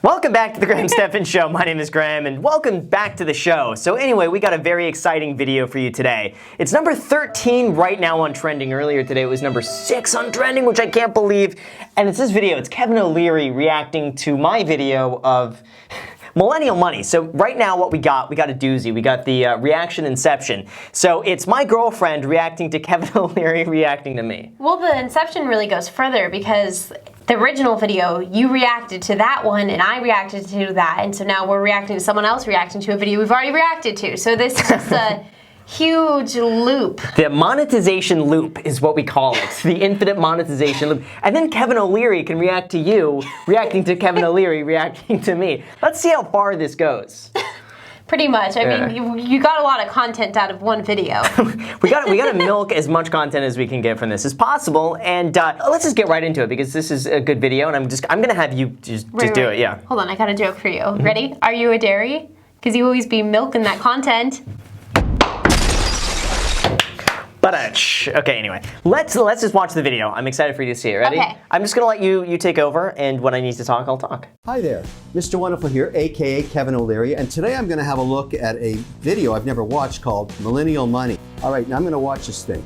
Welcome back to the Graham Stephan Show. My name is Graham, and welcome back to the show. So anyway, we got a very exciting video for you today. It's number 13 right now on trending. Earlier today it was number 6 on trending, which I can't believe. And it's this video. It's Kevin O'Leary reacting to my video of millennial money. So right now what we got a doozy. We got the reaction inception. So it's my girlfriend reacting to Kevin O'Leary reacting to me. Well, the inception really goes further because the original video, you reacted to that one and I reacted to that. And so now we're reacting to someone else reacting to a video we've already reacted to. So this is just a huge loop. The monetization loop is what we call it. The infinite monetization loop. And then Kevin O'Leary can react to you, reacting to Kevin O'Leary, reacting to me. Let's see how far this goes. Pretty much. I mean, you got a lot of content out of one video. we got to milk as much content as we can get from this as possible. And let's just get right into it because this is a good video, and I'm gonna have you just do it. Yeah. Hold on, I got a joke for you. Ready? Are you a dairy? Because you always be milking that content. Okay, anyway, let's just watch the video. I'm excited for you to see it. Ready? Okay. I'm just gonna let you take over, and when I need to talk, I'll talk. Hi there, Mr. Wonderful here, aka Kevin O'Leary, and today I'm gonna have a look at a video I've never watched called Millennial Money. All right, now I'm gonna watch this thing.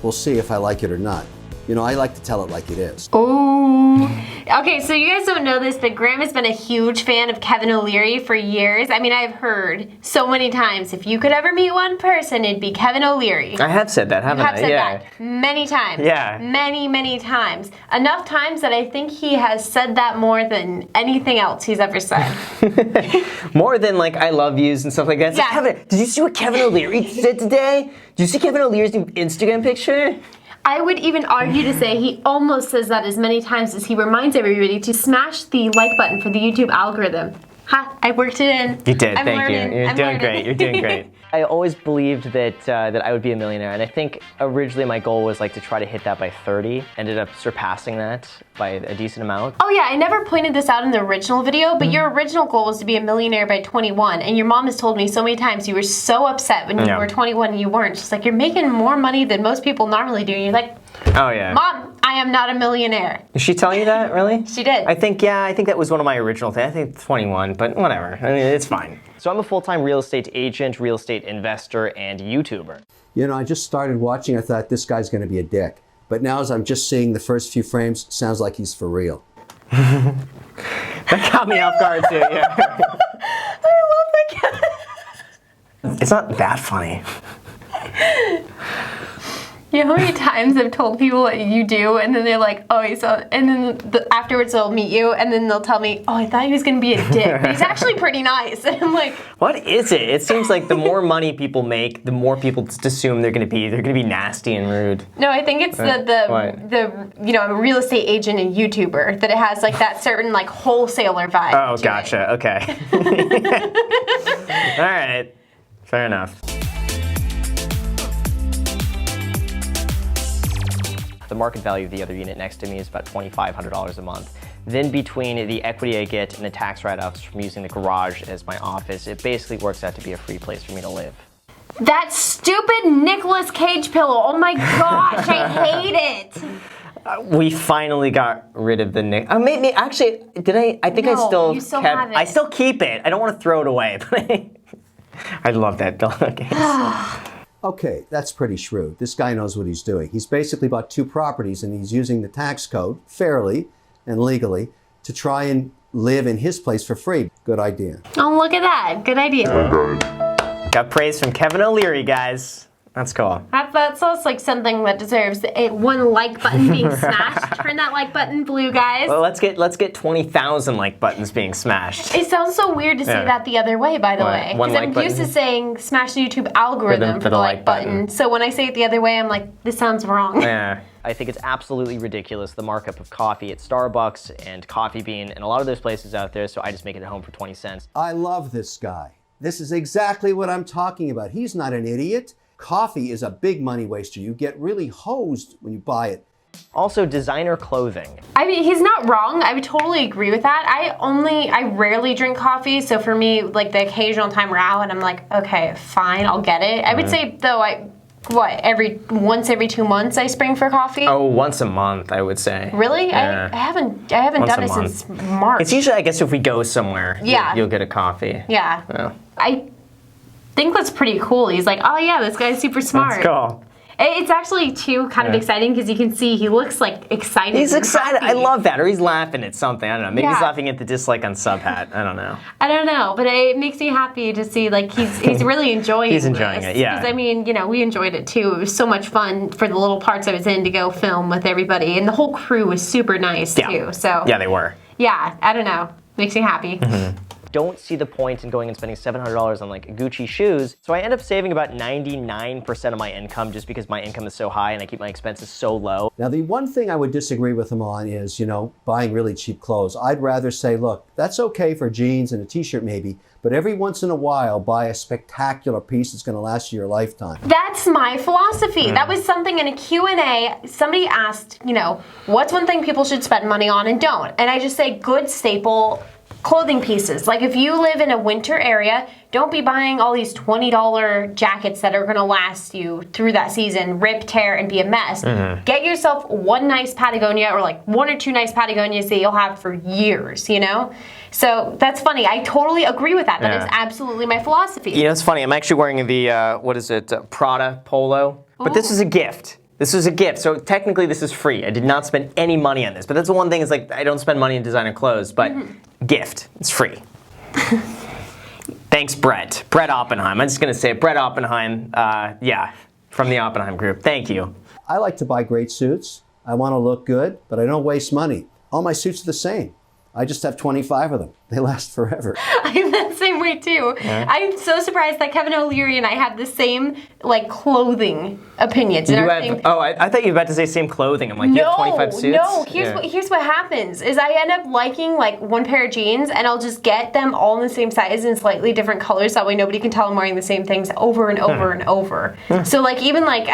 We'll see if I like it or not. You know, I like to tell it like it is. Ooh. Okay, so you guys don't know this, but Graham has been a huge fan of Kevin O'Leary for years. I mean, I've heard so many times, if you could ever meet one person, it'd be Kevin O'Leary. I have said that, haven't I? You have said that many times. Yeah. Many, many times. Enough times that I think he has said that more than anything else he's ever said. More than like I love yous and stuff like that. It's yeah. Like, Kevin, did you see what Kevin O'Leary said today? Did you see Kevin O'Leary's new Instagram picture? I would even argue to say he almost says that as many times as he reminds everybody to smash the like button for the YouTube algorithm. Ha, I worked it in. You did, I'm thank learning. you. You're I'm doing learning. great, you're doing great. I always believed that I would be a millionaire, and I think originally my goal was like to try to hit that by 30. Ended up surpassing that by a decent amount. Oh yeah, I never pointed this out in the original video, but your original goal was to be a millionaire by 21, and your mom has told me so many times you were so upset when you were 21 and you weren't. She's like, you're making more money than most people normally do, and you're like, oh yeah. Mom, I am not a millionaire. Did she tell you that, really? She did. I think that was one of my original things. I think 21, but whatever. I mean, it's fine. So I'm a full-time real estate agent, real estate investor, and YouTuber. You know, I just started watching, I thought this guy's gonna be a dick. But now as I'm just seeing the first few frames, sounds like he's for real. That caught me off guard too, yeah. I love that. It's not that funny. You know how many times I've told people what you do, and then they're like, oh, he's so, and then afterwards they'll meet you, and then they'll tell me, oh, I thought he was gonna be a dick, but he's actually pretty nice. And I'm like, what is it? It seems like the more money people make, the more people just assume they're gonna be nasty and rude. no, I think it's the you know, I'm a real estate agent and YouTuber, that it has like that certain like wholesaler vibe. Oh, gotcha. Okay. All right. Fair enough. The market value of the other unit next to me is about $2,500 a month. Then between the equity I get and the tax write-offs from using the garage as my office, it basically works out to be a free place for me to live. That stupid Nicolas Cage pillow, oh my gosh, I hate it. We finally got rid of the maybe actually, did I? I think No, I you still kept. have it. I still keep it. I don't want to throw it away, but I love that pillowcase. Okay, that's pretty shrewd. This guy knows what he's doing. He's basically bought 2 properties and he's using the tax code fairly and legally to try and live in his place for free. Good idea. Oh, look at that, good idea. Got praise from Kevin O'Leary, guys. That's cool. That sounds like something that deserves a 1 like button being smashed. Turn that like button blue, guys. Well, let's get 20,000 like buttons being smashed. It sounds so weird to say that the other way, by the way. One Because like I'm button? used to saying smash the YouTube algorithm for the like button. So when I say it the other way, I'm like, this sounds wrong. Yeah. I think it's absolutely ridiculous, the markup of coffee at Starbucks and Coffee Bean and a lot of those places out there, so I just make it at home for 20 cents. I love this guy. This is exactly what I'm talking about. He's not an idiot. Coffee is a big money waster. You get really hosed when you buy it. Also, designer clothing. I mean, he's not wrong. I would totally agree with that. I rarely drink coffee, so for me, like the occasional time we're out and I'm like, okay, fine, I'll get it. I would say, though, what, once every 2 months I spring for coffee? Oh, once a month, I would say. Really? Yeah. I haven't done it since March. It's usually, I guess, if we go somewhere, you'll get a coffee. Yeah. Yeah. I think that's pretty cool. He's like, oh yeah, this guy's super smart. Let's go. It's actually, too, kind of exciting because you can see he looks, like, excited. He's excited. Happy. I love that. Or he's laughing at something. I don't know. Maybe he's Yeah. laughing at the dislike on Sub Hat. I don't know. I don't know, but it makes me happy to see, like, he's really enjoying He's enjoying this. it, yeah. Because, I mean, we enjoyed it, too. It was so much fun for the little parts I was in to go film with everybody. And the whole crew was super nice, too. So, yeah, they were. yeah, I don't know. Makes me happy. Don't see the point in going and spending $700 on like Gucci shoes. So I end up saving about 99% of my income just because my income is so high and I keep my expenses so low. Now, the one thing I would disagree with him on is, buying really cheap clothes. I'd rather say, look, that's okay for jeans and a t-shirt maybe, but every once in a while, buy a spectacular piece that's going to last you your lifetime. That's my philosophy. That was something in a Q&A. Somebody asked, what's one thing people should spend money on and don't? And I just say good staple clothing pieces. Like if you live in a winter area, don't be buying all these $20 jackets that are gonna last you through that season, rip, tear, and be a mess. Get yourself one nice Patagonia or like one or two nice Patagonias that you'll have for years, So that's funny. I totally agree with that. That is absolutely my philosophy. It's funny. I'm actually wearing the, Prada polo, but this is a gift. This was a gift, so technically this is free. I did not spend any money on this, but that's the one thing is like I don't spend money on designer clothes, but gift, it's free. Thanks, Brett. Brett Oppenheim. I'm just gonna say it. Brett Oppenheim, from the Oppenheim Group. Thank you. I like to buy great suits. I want to look good, but I don't waste money. All my suits are the same. I just have 25 of them. They last forever. I'm the same way too. Yeah. I'm so surprised that Kevin O'Leary and I have the same clothing opinions. I thought you were about to say same clothing. I'm like, you have 25 suits? No, here's what happens is I end up liking one pair of jeans and I'll just get them all in the same size in slightly different colors. That way nobody can tell I'm wearing the same things over and over and over. So even I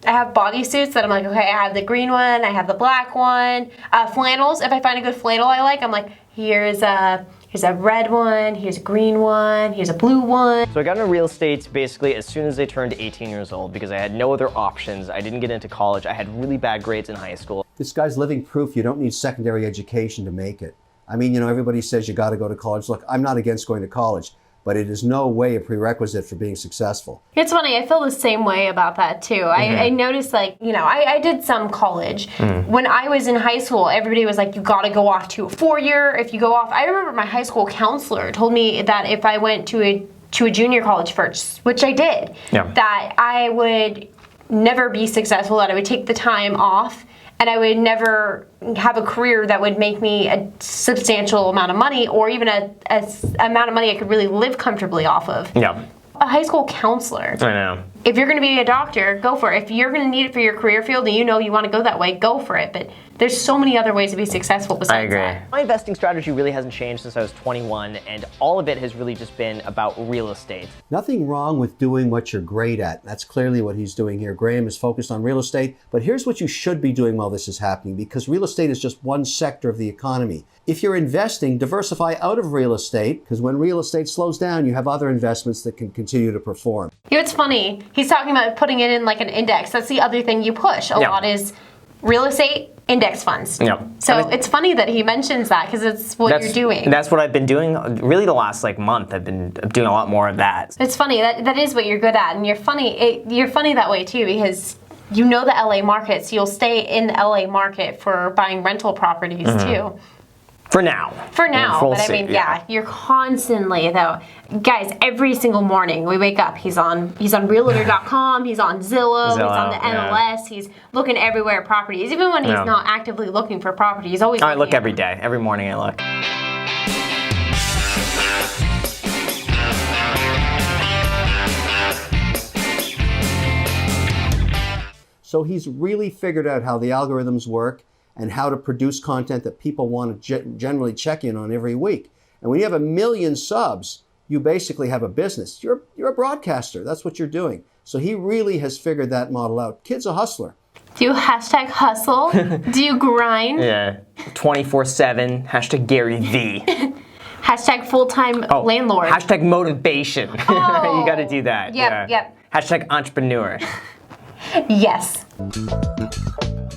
have bodysuits that I'm like, okay, I have the green one, I have the black one. Flannels, if I find a good flannel I like, I'm like, here's a red one, here's a green one, here's a blue one. So I got into real estate basically as soon as I turned 18 years old because I had no other options. I didn't get into college. I had really bad grades in high school. This guy's living proof you don't need secondary education to make it. I mean, everybody says you got to go to college. Look, I'm not against going to college, but it is no way a prerequisite for being successful. It's funny, I feel the same way about that too. I noticed I did some college. When I was in high school, everybody was like, you gotta go off to a 4-year. If you go off, I remember my high school counselor told me that if I went to a junior college first, which I did, that I would never be successful, that I would take the time off, and I would never have a career that would make me a substantial amount of money or even a amount of money I could really live comfortably off of. Yeah. A high school counselor. I know. If you're going to be a doctor, go for it. If you're going to need it for your career field and you want to go that way, go for it. But there's so many other ways to be successful besides that. I agree. My investing strategy really hasn't changed since I was 21, and all of it has really just been about real estate. Nothing wrong with doing what you're great at. That's clearly what he's doing here. Graham is focused on real estate, but here's what you should be doing while this is happening, because real estate is just one sector of the economy. If you're investing, diversify out of real estate, because when real estate slows down, you have other investments that can continue to perform. It's funny. He's talking about putting it in an index. That's the other thing you push a lot is real estate, index funds. So it's funny that he mentions that because it's what you're doing. That's what I've been doing really the last month. I've been doing a lot more of that. It's funny. That is what you're good at, and you're funny. You're funny that way too because you know the LA market, so you'll stay in the LA market for buying rental properties too. For now. For now, but I mean, you're constantly though. Guys, every single morning we wake up, he's on realtor.com, he's on Zillow, he's on the MLS, he's looking everywhere at properties. Even when he's not actively looking for property, he's always I look every day. Every morning I look. So he's really figured out how the algorithms work and how to produce content that people want to generally check in on every week. And when you have 1 million subs, you basically have a business. You're a broadcaster. That's what you're doing. So he really has figured that model out. Kid's a hustler. Do you #hustle? Do you grind? Yeah, 24/7, #GaryV. #full-time landlord. #motivation. You gotta do that. Yep. Hashtag entrepreneur. Yes.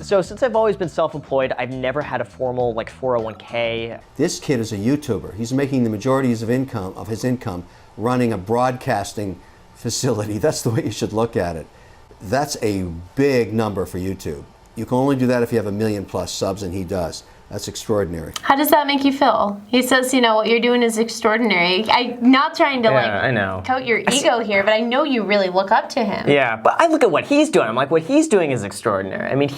So since I've always been self-employed, I've never had a formal like 401k. This kid is a YouTuber. He's making the majority of his income running a broadcasting facility. That's the way you should look at it. That's a big number for YouTube. You can only do that if you have 1 million+ subs, and he does. That's extraordinary. How does that make you feel? He says, you know, what you're doing is extraordinary. I'm not trying to I know. tote your ego here, but I know you really look up to him. Yeah, but I look at what he's doing. I'm like, what he's doing is extraordinary. I mean,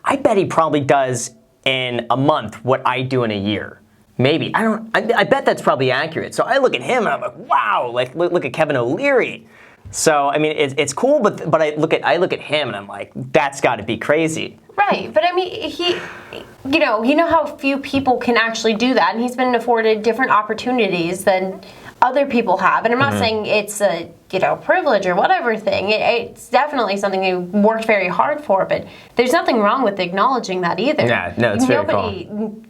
I bet he probably does in a month what I do in a year. Maybe. I bet that's probably accurate. So I look at him and I'm like, wow, like look at Kevin O'Leary. So I mean, it's cool, but I look at him and I'm like, that's got to be crazy. Right, but I mean, you know how few people can actually do that, and he's been afforded different opportunities than other people have. And I'm not saying it's a privilege or whatever thing. It's definitely something he worked very hard for, but there's nothing wrong with acknowledging that either. Yeah, no, it's very cool.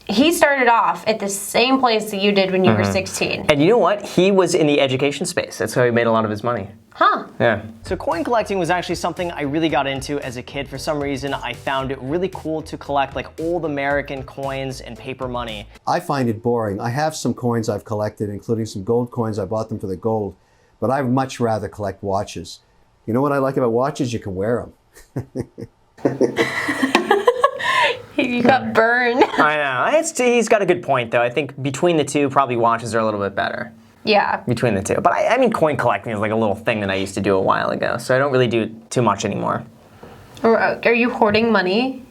He started off at the same place that you did when you were 16. And you know what? He was in the education space. That's how he made a lot of his money. Huh. Yeah. So coin collecting was actually something I really got into as a kid. For some reason, I found it really cool to collect like old American coins and paper money. I find it boring. I have some coins I've collected, including some gold coins. I bought them for the gold, but I'd much rather collect watches. You know what I like about watches? You can wear them. You got burned. I know. He's got a good point, though. I think between the two, probably watches are a little bit better. Yeah. Between the two. But I mean, coin collecting is like a little thing that I used to do a while ago, so I don't really do too much anymore. Are you hoarding money?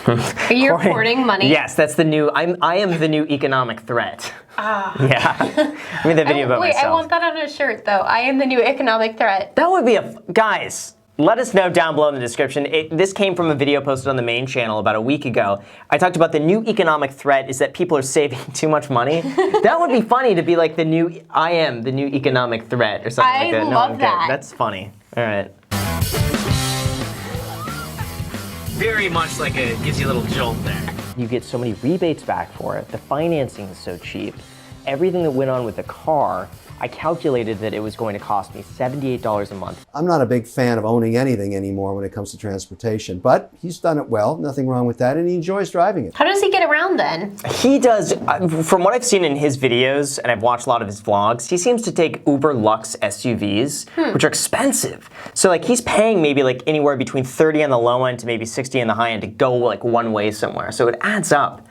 Are you hoarding money? Yes, that's the new, I am the new economic threat. Ah. Yeah. I made that video about myself. Wait, I want that on a shirt, though. I am the new economic threat. That would be guys, let us know down below in the description. This came from a video posted on the main channel about a week ago. I talked about the new economic threat is that people are saving too much money. That would be funny to be like I am the new economic threat or something like that. I love that. That's funny. All right. Very much like it gives you a little jolt there. You get so many rebates back for it. The financing is so cheap. Everything that went on with the car, I calculated that it was going to cost me $78 a month. I'm not a big fan of owning anything anymore when it comes to transportation, but he's done it well, nothing wrong with that, and he enjoys driving it. How does he get around then? He does, from what I've seen in his videos, and I've watched a lot of his vlogs, he seems to take Uber Lux SUVs, which are expensive. So like he's paying maybe like anywhere between 30 on the low end to maybe 60 on the high end to go like one way somewhere. So it adds up.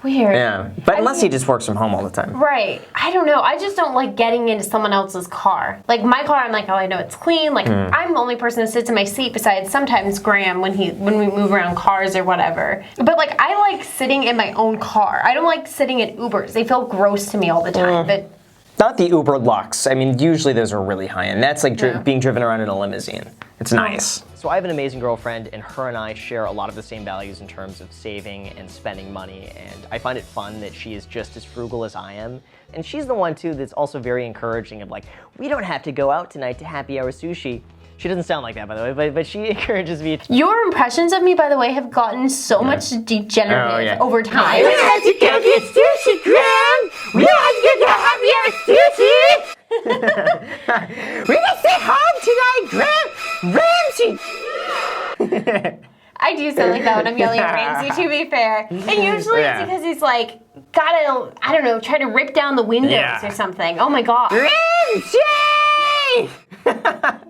Weird. Yeah, but unless he just works from home all the time. Right. I don't know. I just don't like getting into someone else's car. Like my car, I'm like, oh, I know it's clean. Like I'm the only person that sits in my seat besides sometimes Graham when we move around cars or whatever. But like I like sitting in my own car. I don't like sitting in Ubers. They feel gross to me all the time. But not the Uber Lux. I mean, usually those are really high end. That's like being driven around in a limousine. It's nice. So I have an amazing girlfriend, and her and I share a lot of the same values in terms of saving and spending money, and I find it fun that she is just as frugal as I am. And she's the one, too, that's also very encouraging of like, we don't have to go out tonight to happy hour sushi. She doesn't sound like that, by the way, but she encourages me. Your impressions of me, by the way, have gotten so much degenerative over time. We have to go get sushi, Graham! We have to go happy hour sushi! We're gonna stay home tonight, Graham! Ramsey! I do sound like that when I'm yelling at Ramsey, to be fair. And usually it's because he's like, gotta, I don't know, try to rip down the windows or something. Oh my god. Ramsey!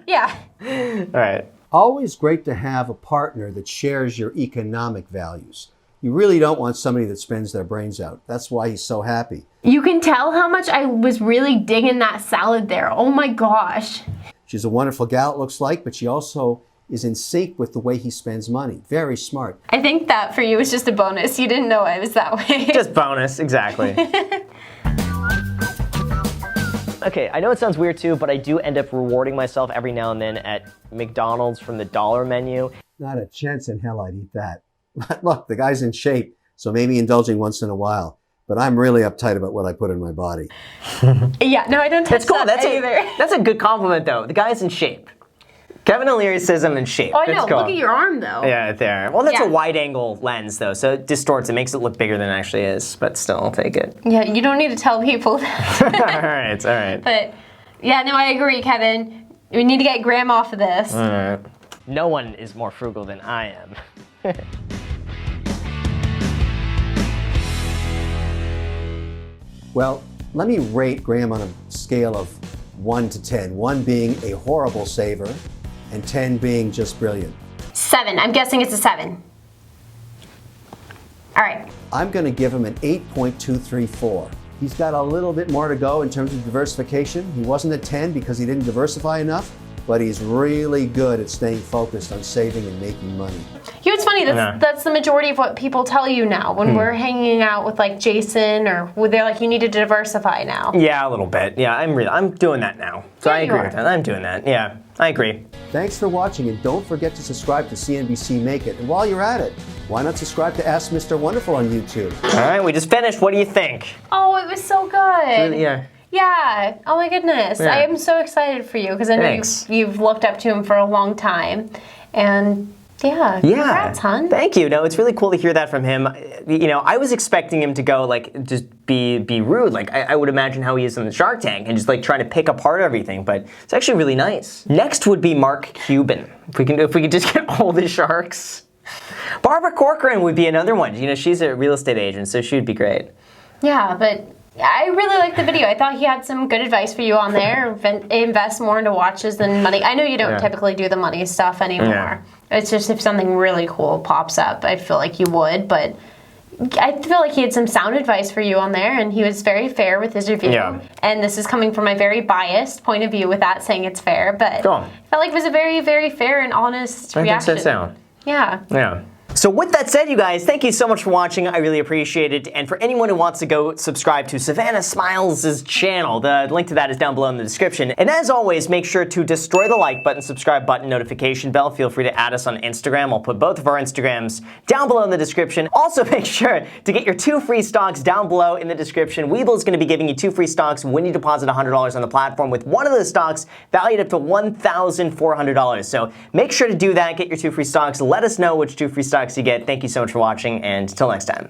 Yeah. All right. Always great to have a partner that shares your economic values. You really don't want somebody that spends their brains out. That's why he's so happy. You can tell how much I was really digging that salad there. Oh my gosh. She's a wonderful gal, it looks like, but she also is in sync with the way he spends money. Very smart. I think that for you was just a bonus. You didn't know I was that way. Just bonus, exactly. Okay, I know it sounds weird too, but I do end up rewarding myself every now and then at McDonald's from the dollar menu. Not a chance in hell I'd eat that. But look, the guy's in shape, so maybe indulging once in a while. But I'm really uptight about what I put in my body. Yeah, no, I don't touch that either. That's a good compliment, though. The guy's in shape. Kevin O'Leary says I'm in shape. Oh, I know. Cool. Look at your arm, though. Yeah, there. Well, that's a wide-angle lens, though, so it distorts. It makes it look bigger than it actually is, but still, I'll take it. Yeah, you don't need to tell people that. All right, all right. But, yeah, no, I agree, Kevin. We need to get Graham off of this. All right. No one is more frugal than I am. Well, let me rate Graham on a scale of 1 to 10. 1 being a horrible saver, and 10 being just brilliant. 7. I'm guessing it's a 7. All right. I'm going to give him an 8.234. He's got a little bit more to go in terms of diversification. He wasn't a 10 because he didn't diversify enough, but he's really good at staying focused on saving and making money. You know, it's funny, that's the majority of what people tell you now when we're hanging out with like Jason, or they're like, you need to diversify now. Yeah, a little bit. Yeah, I'm doing that now. So Yeah, I you agree are. with that. I'm doing that. Yeah, I agree. Thanks for watching, and don't forget to subscribe to CNBC Make It. And while you're at it, why not subscribe to Ask Mr. Wonderful on YouTube? All right, we just finished. What do you think? Oh, it was so good. Yeah. Yeah. Oh my goodness. Yeah. I am so excited for you because I know Thanks. you've looked up to him for a long time. And yeah, congrats, hon. Thank you. No, it's really cool to hear that from him. You know, I was expecting him to go like just be rude. Like I would imagine how he is in the Shark Tank and just like trying to pick apart everything. But it's actually really nice. Next would be Mark Cuban. If we could just get all the sharks. Barbara Corcoran would be another one. You know, she's a real estate agent, so she would be great. Yeah, but I really liked the video. I thought he had some good advice for you on there. Invest more into watches than money. I know you don't typically do the money stuff anymore. Yeah. It's just if something really cool pops up, I feel like you would. But I feel like he had some sound advice for you on there, and he was very fair with his review. Yeah. And this is coming from a very biased point of view with that saying it's fair. But Go on. I felt like it was a very, very fair and honest reaction. I think so sound. Yeah. Yeah. So with that said, you guys, thank you so much for watching. I really appreciate it. And for anyone who wants to go subscribe to Savannah Smiles' channel, the link to that is down below in the description. And as always, make sure to destroy the like button, subscribe button, notification bell. Feel free to add us on Instagram. I'll put both of our Instagrams down below in the description. Also, make sure to get your 2 free stocks down below in the description. Webull is going to be giving you 2 free stocks when you deposit $100 on the platform, with one of those stocks valued up to $1,400. So make sure to do that. Get your 2 free stocks. Let us know which 2 free stocks you get. Thank you so much for watching, and until next time.